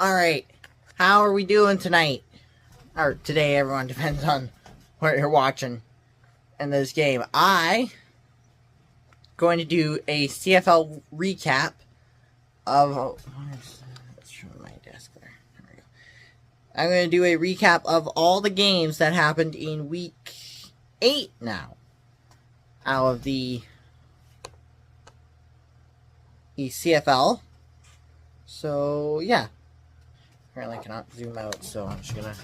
Alright, how are we doing tonight? Or today, everyone, depends on what you're watching in this game. Going to do a CFL recap of... Let's show my desk there. There we go. I'm going to do a recap of all the games that happened in week 8 now. Out of the CFL. So, yeah. Apparently I cannot zoom out, so I'm just gonna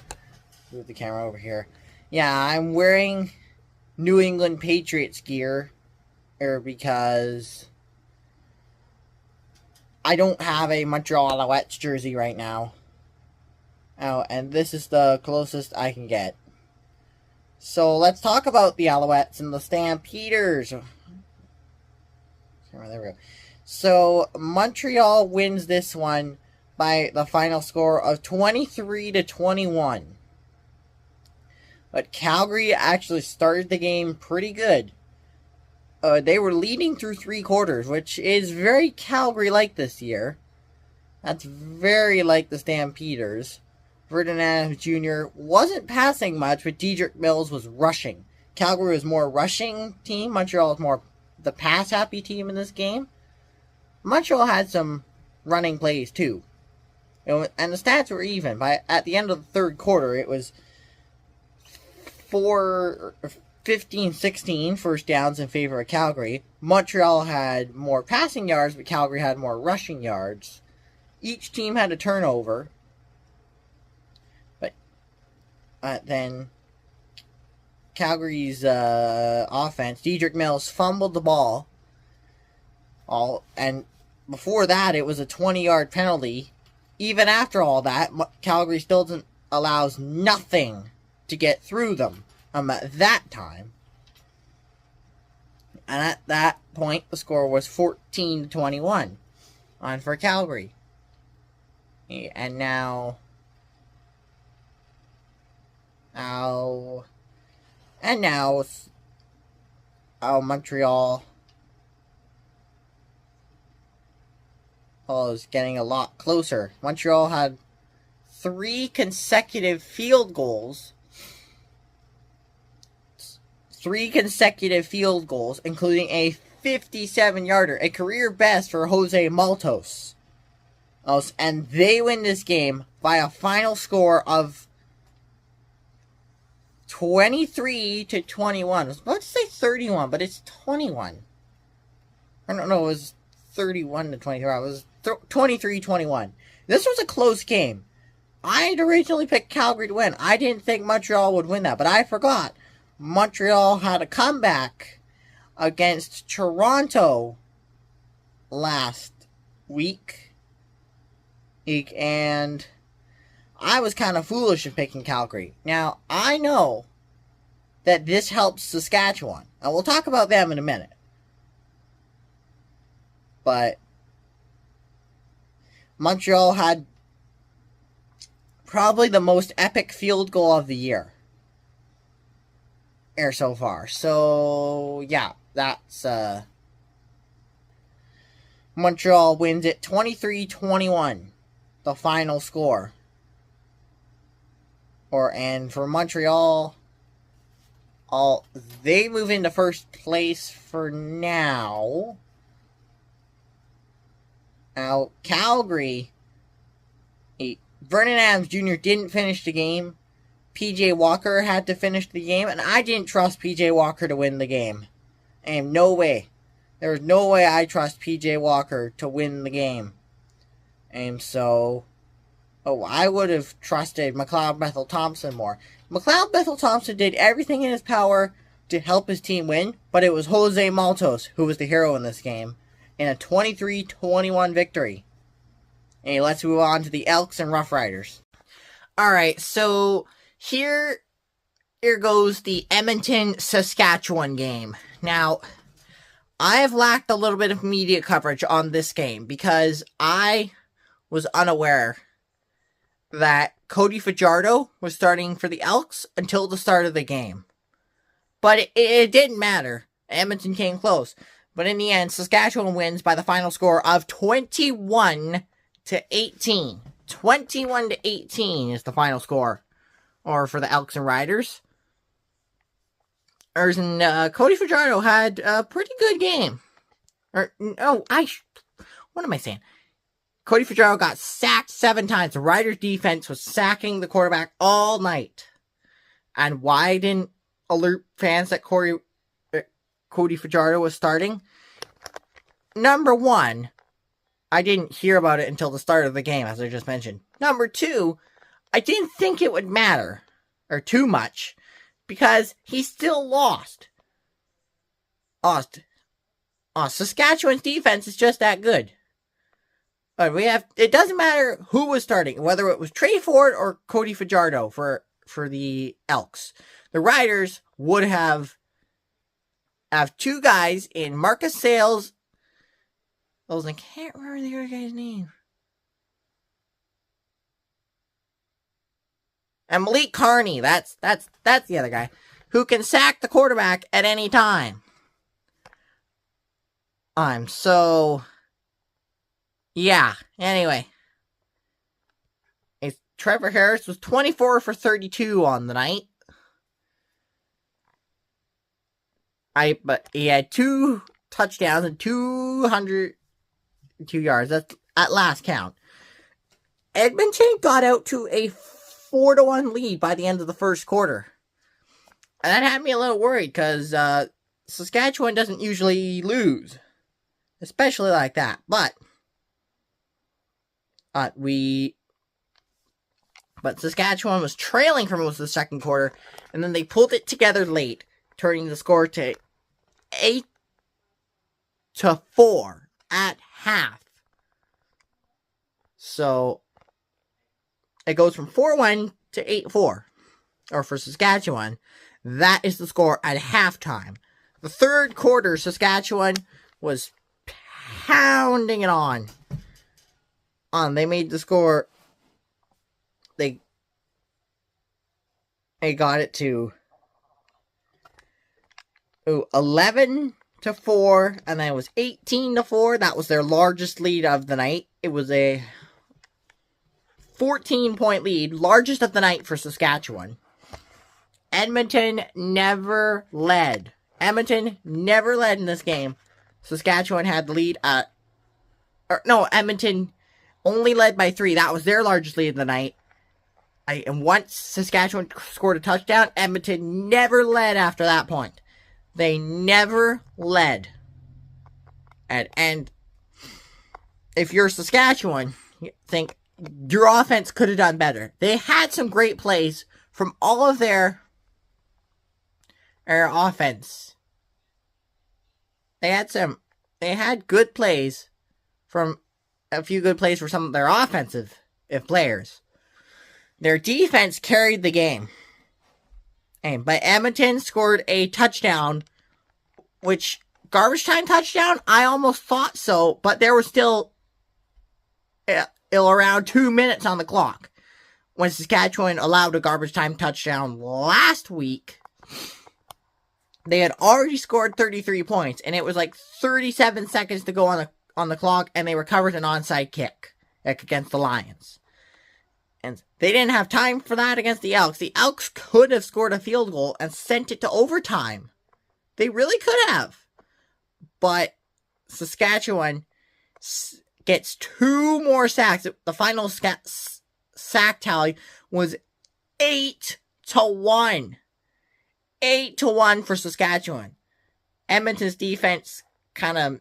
move the camera over here. Yeah, I'm wearing New England Patriots gear because I don't have a Montreal Alouettes jersey right now. Oh, and this is the closest I can get. So let's talk about the Alouettes and the Stampeders. There we go. So Montreal wins this one by the final score of 23-21. But Calgary actually started the game pretty good. They were leading through 3 quarters, which is very Calgary-like this year. That's very like the Stampeders. Ferdinand Jr. wasn't passing much, but Dedrick Mills was rushing. Calgary was more rushing team. Montreal was more the pass-happy team in this game. Montreal had some running plays too. And the stats were even. At the end of the third quarter, it was 15-16 first downs in favor of Calgary. Montreal had more passing yards, but Calgary had more rushing yards. Each team had a turnover. But then Calgary's offense, Dedrick Mills fumbled the ball. And before that, it was a 20-yard penalty. Even after all that, Calgary still allows nothing to get through them at that time. And at that point, the score was 14-21 on for Calgary. And now Montreal is getting a lot closer. Montreal had 3 consecutive field goals. 3 consecutive field goals, including a 57-yarder, a career best for Jose Maltos. And they win this game by a final score of 23-21. I was about to say 31, but it's 21. I don't know, it was 31-23. It was 23-21. This was a close game. I had originally picked Calgary to win. I didn't think Montreal would win that, but I forgot. Montreal had a comeback against Toronto last week. And I was kind of foolish in picking Calgary. Now, I know that this helps Saskatchewan. And we'll talk about them in a minute. But Montreal had probably the most epic field goal of the year so far. So, yeah, that's Montreal wins it 23-21, the final score. And for Montreal, they move into first place for now. Now, Calgary, Vernon Adams Jr. didn't finish the game. P.J. Walker had to finish the game, and I didn't trust P.J. Walker to win the game. And no way. There was no way I trust P.J. Walker to win the game. And so, I would have trusted McLeod Bethel-Thompson more. McLeod Bethel-Thompson did everything in his power to help his team win, but it was Jose Maltos who was the hero in this game. In a 23-21 victory. And let's move on to the Elks and Rough Riders. Alright, so here goes the Edmonton-Saskatchewan game. Now, I have lacked a little bit of media coverage on this game because I was unaware that Cody Fajardo was starting for the Elks until the start of the game. But it didn't matter. Edmonton came close. But in the end, Saskatchewan wins by the final score of 21-18. 21-18 is the final score, or for the Elks and Riders. Cody Fajardo had a pretty good game. What am I saying? Cody Fajardo got sacked 7 times. The Riders defense was sacking the quarterback all night. And why didn't alert fans that Cody Fajardo was starting? Number 1, I didn't hear about it until the start of the game, as I just mentioned. Number 2, I didn't think it would matter, or too much, because he still lost. Saskatchewan's defense is just that good. But it doesn't matter who was starting, whether it was Trey Ford or Cody Fajardo for the Elks. The Riders would have 2 guys in Marcus Sales. I can't remember the other guy's name. And Malik Carney, that's the other guy, who can sack the quarterback at any time. Anyway. Trevor Harris was 24 for 32 on the night. But he had 2 touchdowns and 202 yards. That's at last count. Edmonton got out to a 4-1 lead by the end of the first quarter. And that had me a little worried because Saskatchewan doesn't usually lose, especially like that. But Saskatchewan was trailing for most of the second quarter, and then they pulled it together late, turning the score to 8-4 at half. So it goes from 4-1 to 8-4, or for Saskatchewan. That is the score at halftime. The third quarter, Saskatchewan was pounding it on. They made the score. They got it to 11-4, and then it was 18-4. That was their largest lead of the night. It was a 14-point lead, largest of the night for Saskatchewan. Edmonton never led. Edmonton never led in this game. Saskatchewan had the lead Edmonton only led by 3. That was their largest lead of the night. And once Saskatchewan scored a touchdown, Edmonton never led after that point. They never led. And if you're Saskatchewan, you think your offense could have done better. They had some great plays from all of their offense. They had good plays from a few good plays for some of their offensive players. Their defense carried the game. But Edmonton scored a touchdown, which garbage time touchdown, I almost thought so, but there was still around 2 minutes on the clock. When Saskatchewan allowed a garbage time touchdown last week, they had already scored 33 points, and it was like 37 seconds to go on the clock, and they recovered an onside kick against the Lions. And they didn't have time for that against the Elks. The Elks could have scored a field goal and sent it to overtime. They really could have. But Saskatchewan gets 2 more sacks. The final sack tally was 8-1. 8-1 for Saskatchewan. Edmonton's defense kind of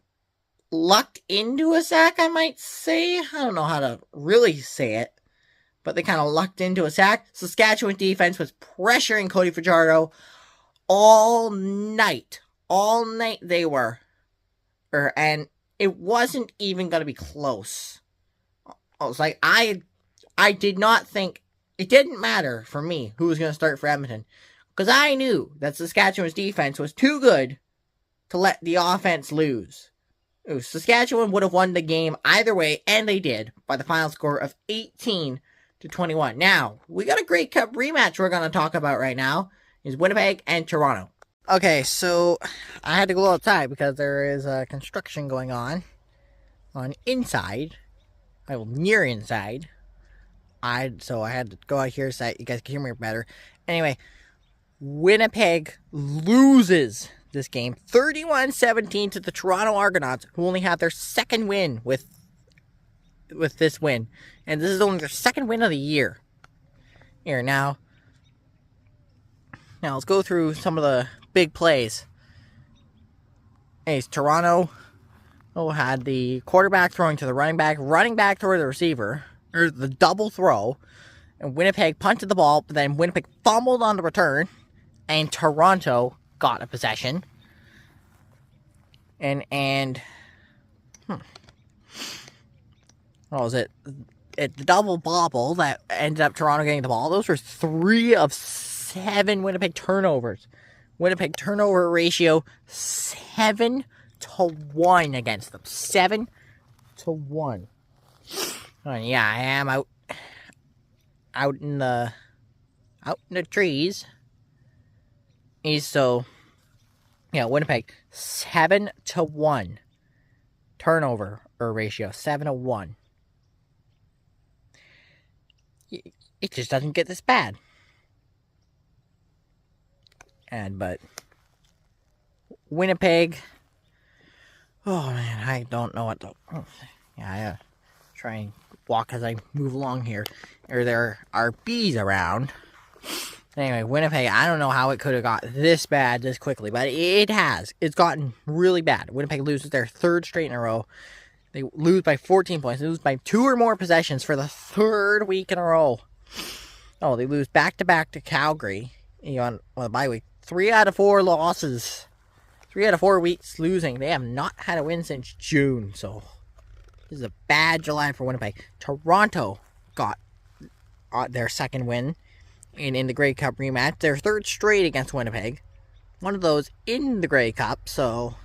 lucked into a sack, I might say. I don't know how to really say it, but they kind of lucked into a sack. Saskatchewan defense was pressuring Cody Fajardo all night. All night they were. And it wasn't even going to be close. I was like, I did not think, it didn't matter for me who was going to start for Edmonton. Because I knew that Saskatchewan's defense was too good to let the offense lose. Saskatchewan would have won the game either way, and they did, by the final score of 18-21. Now, we got a Grey Cup rematch we're going to talk about right now. Is Winnipeg and Toronto. Okay, so I had to go outside because there is construction going on inside. Near inside. So I had to go out here so you guys can hear me better. Anyway, Winnipeg loses this game 31-17 to the Toronto Argonauts, who only had their second win with this win. And this is only their second win of the year. Here, now let's go through some of the big plays. Anyways, Toronto had the quarterback throwing to the running back throwing to the receiver, or the double throw, and Winnipeg punted the ball, but then Winnipeg fumbled on the return, and Toronto got a possession. What was it? The double bobble that ended up Toronto getting the ball. Those were 3 of 7 Winnipeg turnovers. Winnipeg turnover ratio 7-1 against them. 7-1. Oh, yeah, I am out in the trees. So, Winnipeg 7-1 turnover ratio, 7-1. It just doesn't get this bad. But Winnipeg, oh man, I don't know what to. I try and walk as I move along here. There are bees around. Anyway, Winnipeg, I don't know how it could have got this bad this quickly, but it has. It's gotten really bad. Winnipeg loses their 3rd straight in a row. They lose by 14 points. They lose by 2 or more possessions for the 3rd week in a row. Oh, they lose back-to-back to Calgary on the bye week. 3 out of 4 losses. 3 out of 4 weeks losing. They have not had a win since June, so this is a bad July for Winnipeg. Toronto got their second win in the Grey Cup rematch. Their 3rd straight against Winnipeg. One of those in the Grey Cup, so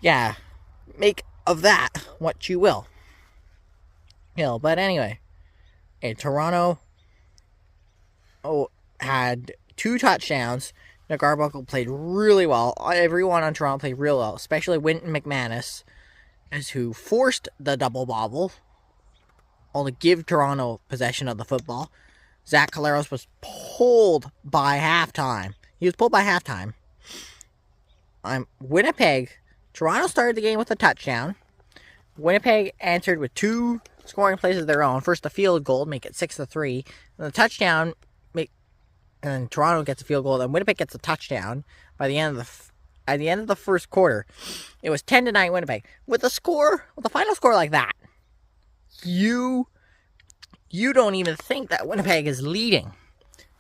yeah, make of that what you will. But anyway, Toronto had 2 touchdowns. Nick Arbuckle played really well. Everyone on Toronto played real well, especially Winton McManus, who forced the double bobble, all to give Toronto possession of the football. Zach Caleros was pulled by halftime. Winnipeg, Toronto started the game with a touchdown. Winnipeg answered with 2 scoring plays of their own. First, a field goal, make it 6-3. And the touchdown, and Toronto gets a field goal. Then Winnipeg gets a touchdown by the end of the first quarter. It was 10-9 Winnipeg. With a final score like that, you don't even think that Winnipeg is leading.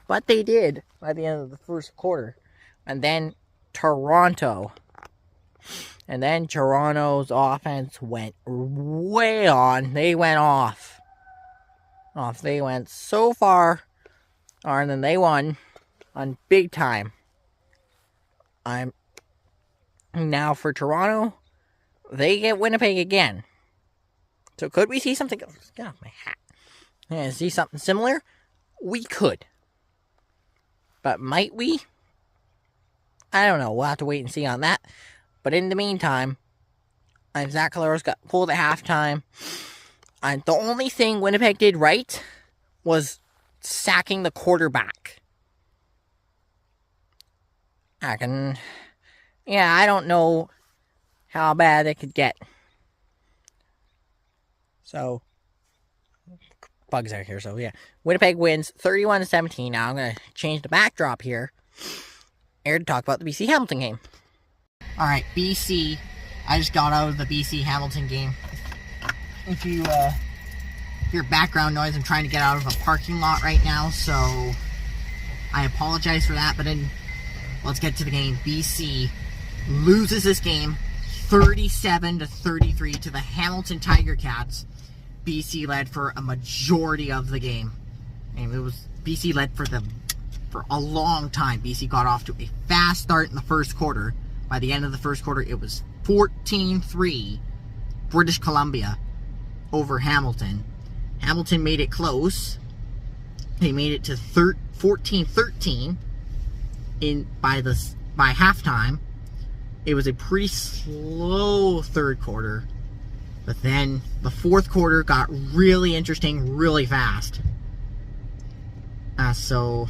But they did by the end of the first quarter. And then Toronto's offense went way on. They went off. They went so far. And then they won on big time. Now for Toronto, they get Winnipeg again. So could we see something? Get off my hat. See something similar? We could. But might we? I don't know. We'll have to wait and see on that. But in the meantime, Zach Caleros got pulled at halftime. And the only thing Winnipeg did right was sacking the quarterback. I don't know how bad it could get. So, bugs out here, so yeah. Winnipeg wins 31-17. Now I'm going to change the backdrop here to talk about the BC Hamilton game. Alright, BC. I just got out of the BC Hamilton game. If you hear background noise, I'm trying to get out of a parking lot right now, so I apologize for that, but then let's get to the game. BC loses this game 37-33 to the Hamilton Tiger Cats. BC led for a majority of the game. And BC led for a long time. BC got off to a fast start in the first quarter. By the end of the first quarter, it was 14-3 British Columbia over Hamilton. Hamilton made it close. They made it to 14-13 by halftime. It was a pretty slow third quarter. But then the fourth quarter got really interesting really fast. So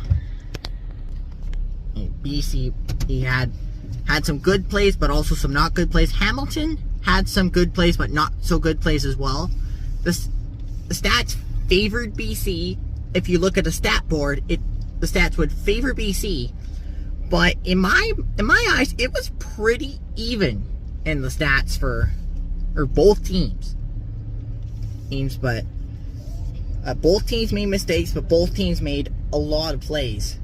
BC had some good plays, but also some not good plays. Hamilton had some good plays, but not so good plays as well. The stats favored BC. If you look at the stat board, the stats would favor BC. But in my eyes, it was pretty even in the stats for both teams. But both teams made mistakes, but both teams made a lot of plays.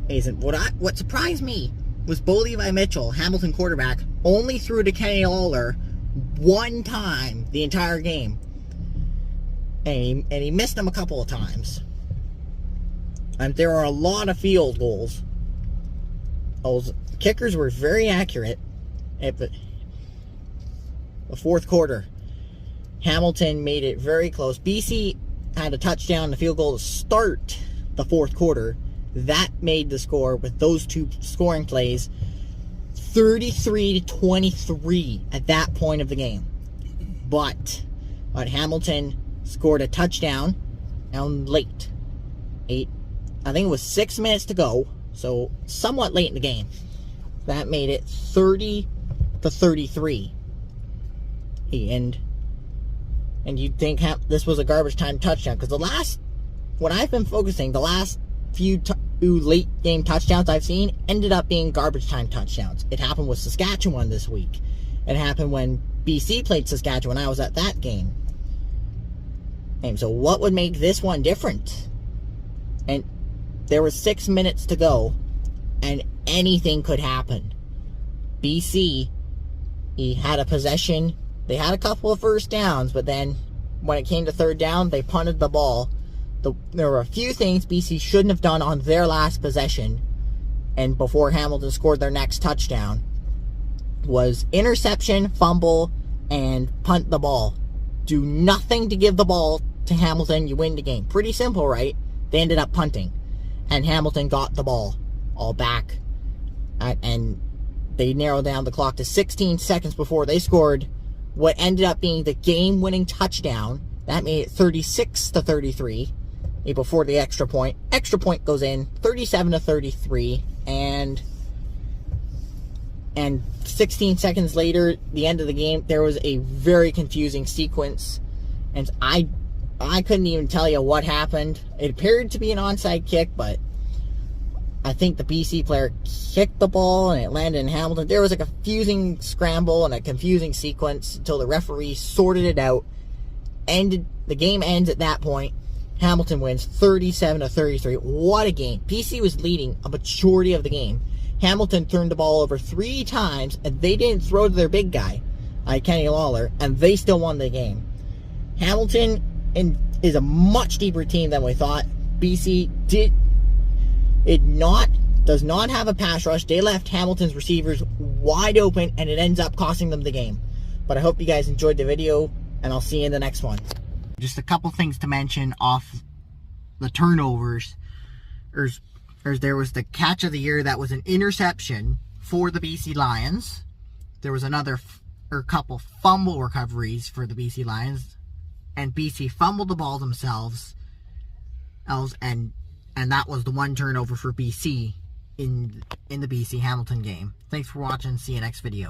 And what surprised me was Bo Levi Mitchell, Hamilton quarterback, only threw to Kenny Lawler one time the entire game. And he missed him a couple of times. And there are a lot of field goals. Those kickers were very accurate. The fourth quarter, Hamilton made it very close. BC had a touchdown, the field goal to start the fourth quarter. That made the score with those two scoring plays 33-23 at that point of the game. But Hamilton scored a touchdown late. I think it was 6 minutes to go, so somewhat late in the game. That made it 30-33. And you'd think this was a garbage time touchdown, because what I've been focusing, the last few late game touchdowns I've seen ended up being garbage time touchdowns. It happened with Saskatchewan this week. It happened when BC played Saskatchewan. I was at that game. And so what would make this one different? And there was 6 minutes to go, and anything could happen. BC, he had a possession. They had a couple of first downs, but then when it came to third down, they punted the ball. There were a few things BC shouldn't have done on their last possession, and before Hamilton scored their next touchdown, was interception, fumble, and punt the ball. Do nothing to give the ball to Hamilton, you win the game. Pretty simple, right? They ended up punting, and Hamilton got the ball all back, and they narrowed down the clock to 16 seconds before they scored what ended up being the game-winning touchdown. That made it 36-33 before the extra point. Extra point goes in, 37-33, and 16 seconds later, the end of the game, there was a very confusing sequence, and I couldn't even tell you what happened. It appeared to be an onside kick, but I think the BC player kicked the ball and it landed in Hamilton. There was a confusing scramble and a confusing sequence until the referee sorted it out. The game ends at that point. Hamilton wins 37-33. What a game. BC was leading a majority of the game. Hamilton turned the ball over 3 times, and they didn't throw to their big guy, Kenny Lawler, and they still won the game. Hamilton is a much deeper team than we thought. BC does not have a pass rush. They left Hamilton's receivers wide open, and it ends up costing them the game. But I hope you guys enjoyed the video, and I'll see you in the next one. Just a couple things to mention off the turnovers. There was the catch of the year that was an interception for the BC Lions. There was couple fumble recoveries for the BC Lions, and BC fumbled the ball themselves. And that was the one turnover for BC in the BC Hamilton game. Thanks for watching. See you next video.